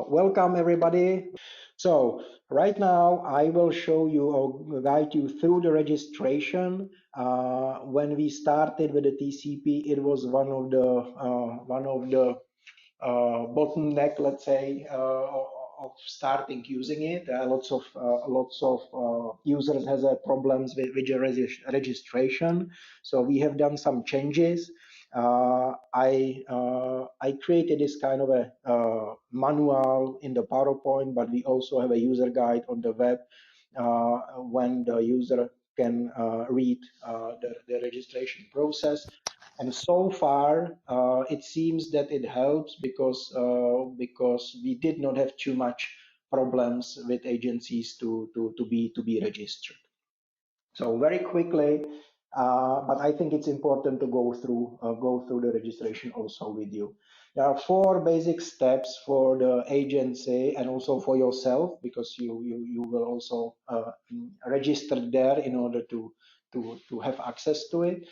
Welcome everybody. So right now I will show you or guide you through the registration. When we started with the TCP, it was one of the bottleneck, let's say, of starting using it. Lots of users has problems with the registration. So we have done some changes. I created this kind of a manual in the PowerPoint, but we also have a user guide on the web when the user can read the registration process. And so far, it seems that it helps because we did not have too much problems with agencies to be registered. So very quickly, but I think it's important to go through the registration also with you. There are four basic steps for the agency and also for yourself, because you will also register there in order to have access to it.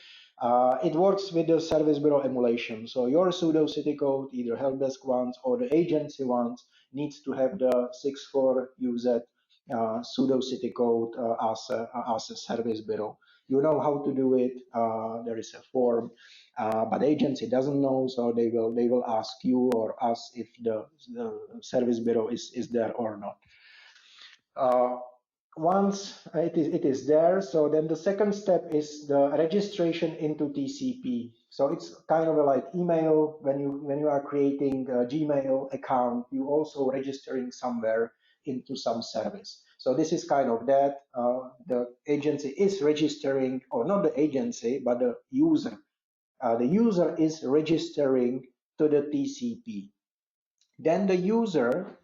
It works with the service bureau emulation. So your Pseudocity code, either helpdesk ones or the agency ones, needs to have the 64UZ Pseudocity code as a service bureau. You know how to do it. There is a form, but the agency doesn't know, so they will ask you or us if the service bureau is there or not. Once it is there, so then the second step is the registration into TCP. So it's kind of like email. When you are creating a Gmail account, you also registering somewhere into some service. So this is kind of that. The agency is registering, or not the agency, but the user. The user is registering to the TCP. Then the user,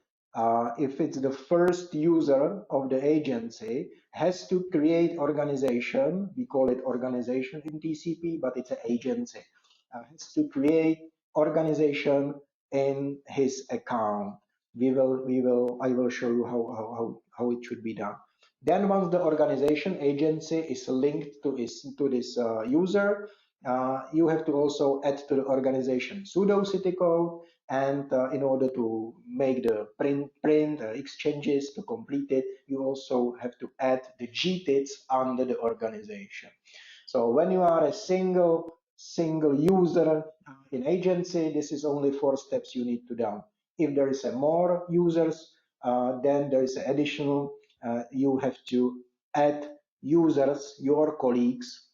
if it's the first user of the agency, has to create organization. We call it organization in TCP, but it's an agency. Has to create organization in his account. I will show you how it should be done. Then once the organization agency is linked to this user, you have to also add to the organization Pseudocity code, and in order to make the print exchanges to complete it, you also have to add the GTIDs under the organization. So when you are a single user in agency, this is only 4 steps you need to do. If there is a more users, then there is additional. You have to add users, your colleagues,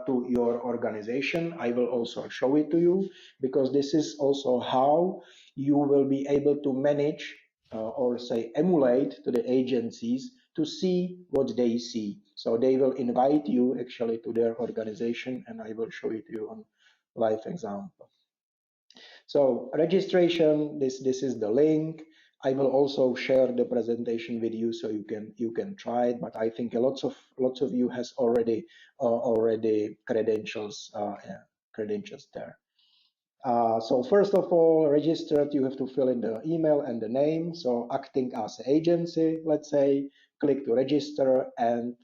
to your organization. I will also show it to you, because this is also how you will be able to manage or say emulate to the agencies to see what they see. So they will invite you actually to their organization, and I will show it to you on live example. So registration, this is the link. I will also share the presentation with you so you can try it. But I think lots of you has already credentials there. So first of all, registered, you have to fill in the email and the name. So acting as an agency, let's say, click to register, and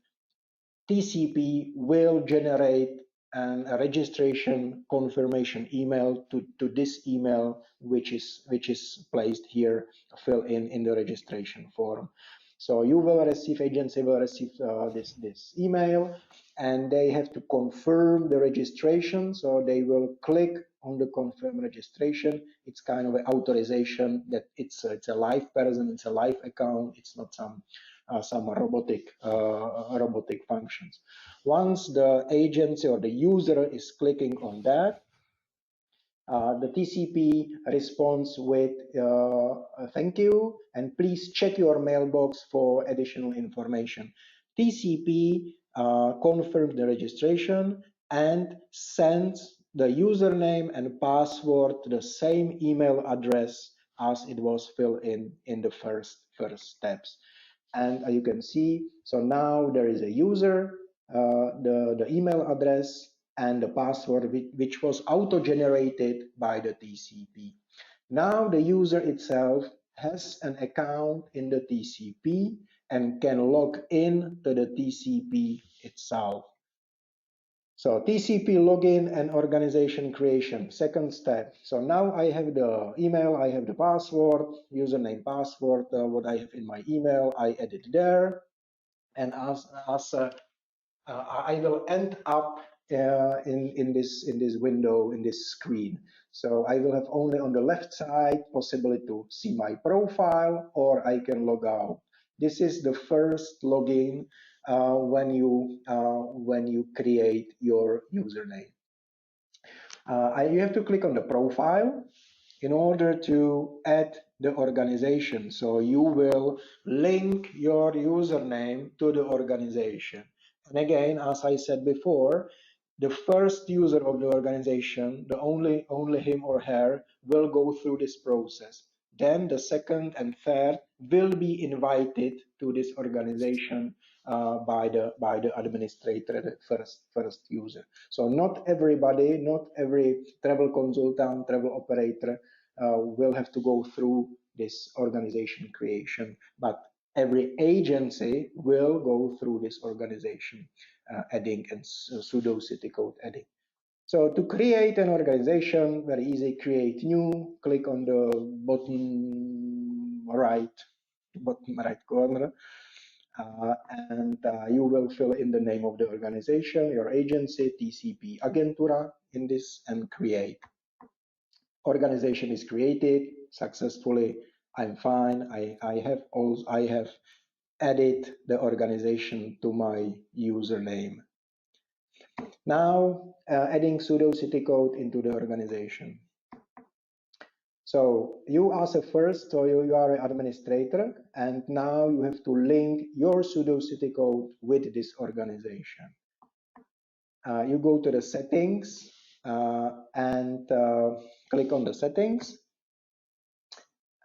TCP will generate a registration confirmation email to this email, which is placed here, fill in the registration form. So you will receive, agency will receive this email, and they have to confirm the registration. So they will click on the confirm registration. It's kind of an authorization that it's a live person, it's a live account, it's not some robotic functions. Once the agency or the user is clicking on that, the TCP responds with thank you, and please check your mailbox for additional information. TCP confirms the registration and sends the username and password to the same email address as it was filled in the first steps. And you can see, so now there is a user, the email address and the password which was auto-generated by the TCP. Now the user itself has an account in the TCP and can log in to the TCP itself. So TCP login and organization creation, second step. So now I have the email, I have the password, username, password, what I have in my email, I add it there. And I will end up in this window, in this screen. So I will have only on the left side possibility to see my profile, or I can log out. This is the first login when you create your username. You have to click on the profile in order to add the organization. So you will link your username to the organization. And again, as I said before, the first user of the organization, the only him or her, will go through this process. Then the second and third will be invited to this organization by the administrator, the first user. So not everybody, not every travel consultant, travel operator will have to go through this organization creation, but every agency will go through this organization adding and pseudo-city code adding. So to create an organization, very easy, create new, click on the bottom right corner, and you will fill in the name of the organization, your agency, TCP Agentura in this, and create. Organization is created successfully. I'm fine. I have added the organization to my username. Now adding pseudo-city code into the organization. So you as a first, so you are an administrator, and now you have to link your pseudo-city code with this organization. You go to the settings and click on the settings.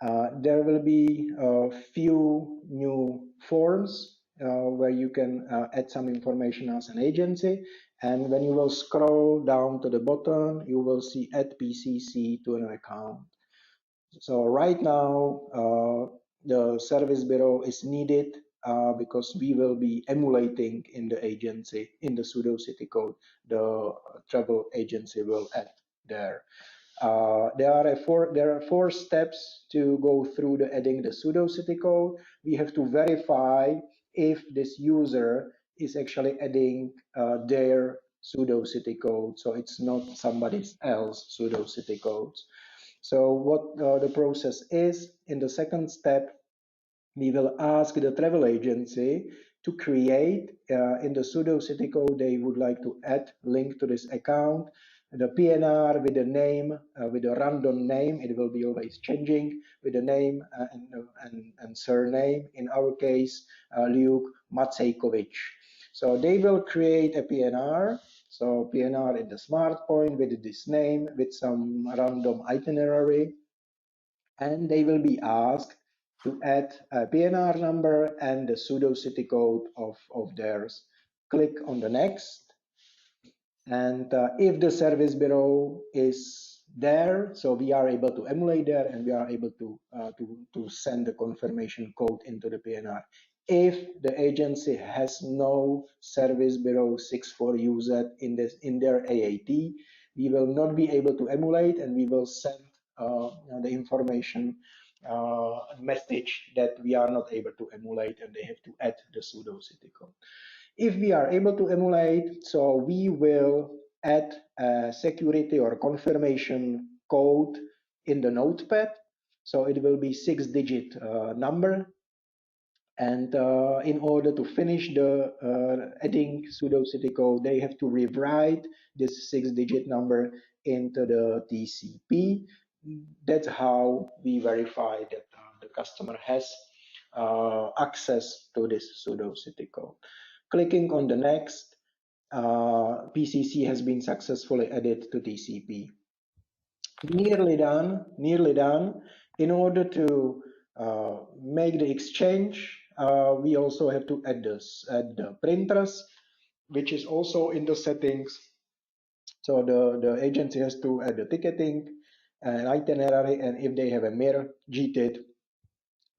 There will be a few new forms where you can add some information as an agency. And when you will scroll down to the bottom, you will see add PCC to an account. So right now, the service bureau is needed because we will be emulating in the agency, in the pseudo-city code, the travel agency will add there. There are four steps to go through the adding the pseudo-city code. We have to verify if this user is actually adding their pseudo-city code, so it's not somebody else pseudo-city codes. So what the process is, in the second step, we will ask the travel agency to create in the pseudo-city code they would like to add link to this account, the PNR with a name, with a random name. It will be always changing with a name and surname. In our case, Luke Matsejkovic. So they will create a PNR. So PNR in the smart point with this name, with some random itinerary, and they will be asked to add a PNR number and the pseudo-city code of theirs. Click on the next, and if the service bureau is there, so we are able to emulate there, and we are able to send the confirmation code into the PNR. If the agency has no service bureau 64UZ in their AAT, we will not be able to emulate, and we will send the information message that we are not able to emulate, and they have to add the pseudo-city code. If we are able to emulate, so we will add a security or confirmation code in the notepad. So it will be 6-digit number. And in order to finish the adding pseudo-city code, they have to rewrite this 6-digit number into the TCP. That's how we verify that the customer has access to this pseudo-city code. Clicking on the next, PCC has been successfully added to TCP. Nearly done, nearly done. In order to make the exchange, we also have to add the printers, which is also in the settings. So the agency has to add the ticketing and itinerary, and if they have a MIR GTID,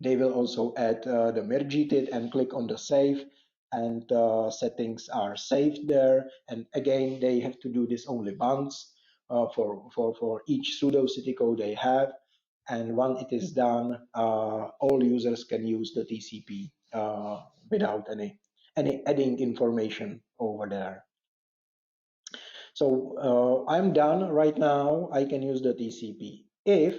they will also add the MIR GTID and click on the save and settings are saved there. And again, they have to do this only once for each pseudocity code they have. And once it is done, all users can use the TCP without any adding information over there. So I'm done right now. I can use the TCP. If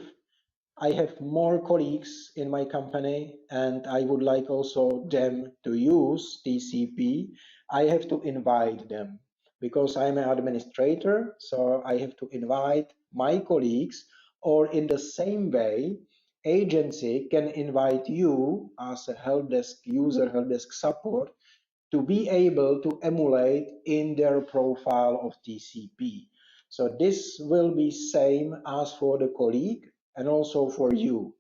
I have more colleagues in my company and I would like also them to use TCP, I have to invite them because I'm an administrator. So I have to invite my colleagues, or in the same way, agency can invite you as a help desk user, help desk support, to be able to emulate in their profile of TCP. So this will be same as for the colleague and also for you.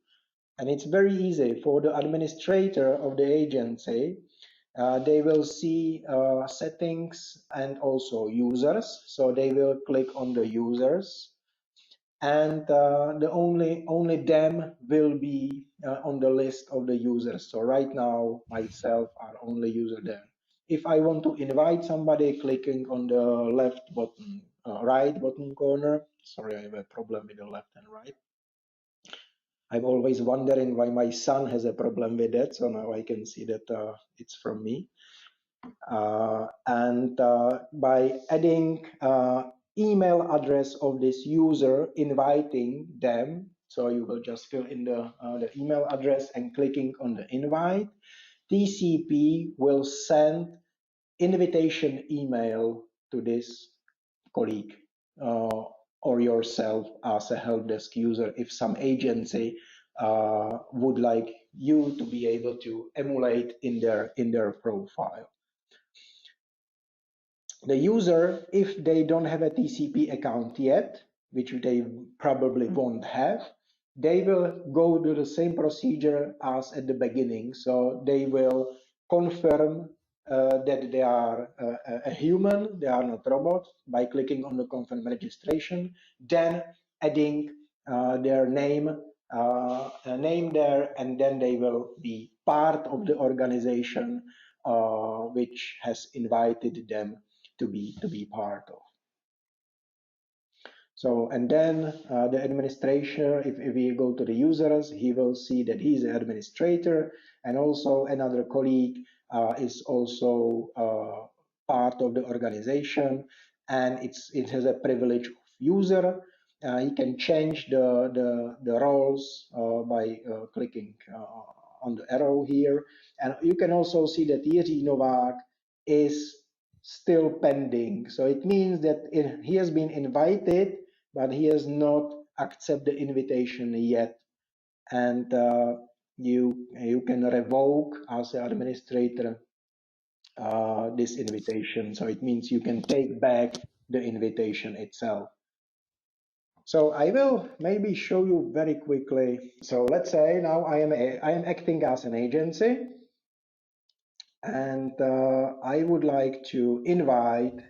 And it's very easy for the administrator of the agency. They will see settings and also users. So they will click on the users, and the only them will be on the list of the users. So right now, myself are only user there. If I want to invite somebody, clicking on the left button, right button corner. Sorry, I have a problem with the left and right. I'm always wondering why my son has a problem with that. So now I can see that it's from me. And by adding email address of this user, inviting them, so you will just fill in the email address and clicking on the invite, TCP will send invitation email to this colleague or yourself as a help desk user if some agency would like you to be able to emulate in their profile. The user, if they don't have a TCP account yet, which they probably won't have, they will go to the same procedure as at the beginning. So they will confirm that they are a human, they are not robots, by clicking on the confirm registration, then adding their name there, and then they will be part of the organization which has invited them to be part of. So, and then the administrator, if we go to the users, he will see that he's an administrator, and also another colleague is also part of the organization, and it has a privilege of user. He can change the roles by clicking on the arrow here, and you can also see that Jiří Novák is still pending. So it means that he has been invited, but he has not accepted the invitation yet. And you can revoke as an administrator this invitation. So it means you can take back the invitation itself. So I will maybe show you very quickly. So let's say now I am acting as an agency, and I would like to invite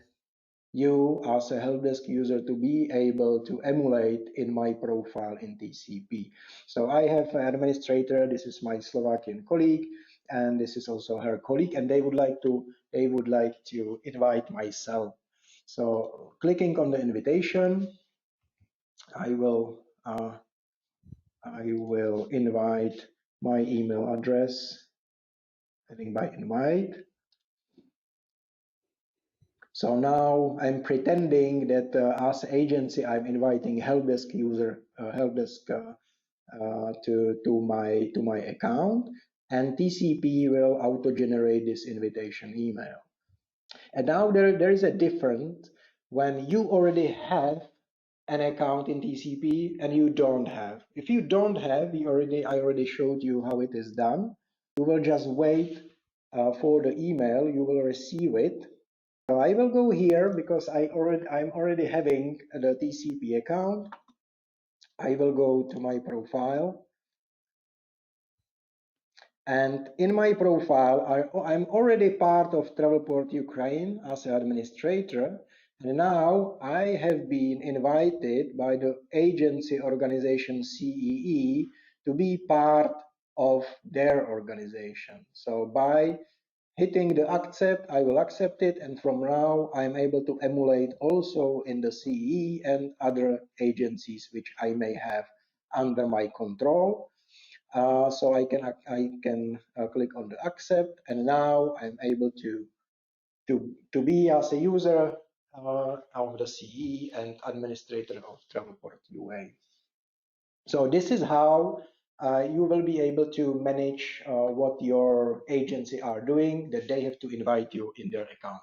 you as a help desk user to be able to emulate in my profile in TCP. So I have an administrator. This is my Slovakian colleague, and this is also her colleague, and they would like to invite myself. So clicking on the invitation, I will invite my email address. I think by invite. So now I'm pretending that as agency, I'm inviting help desk user, to my account, and TCP will auto generate this invitation email. And now there is a difference when you already have an account in TCP and you don't have. If you don't have, I already showed you how it is done. You will just wait for the email. You will receive it. So I will go here because I'm already having the TCP account. I will go to my profile, and in my profile I'm already part of Travelport Ukraine as an administrator, and now I have been invited by the agency organization CEE to be part of their organization. So by hitting the accept, I will accept it, and from now I'm able to emulate also in the CE and other agencies which I may have under my control. So I can click on the accept, and now I'm able to be as a user of the CE and administrator of Travelport UA. So this is how you will be able to manage what your agency are doing, that they have to invite you in their account.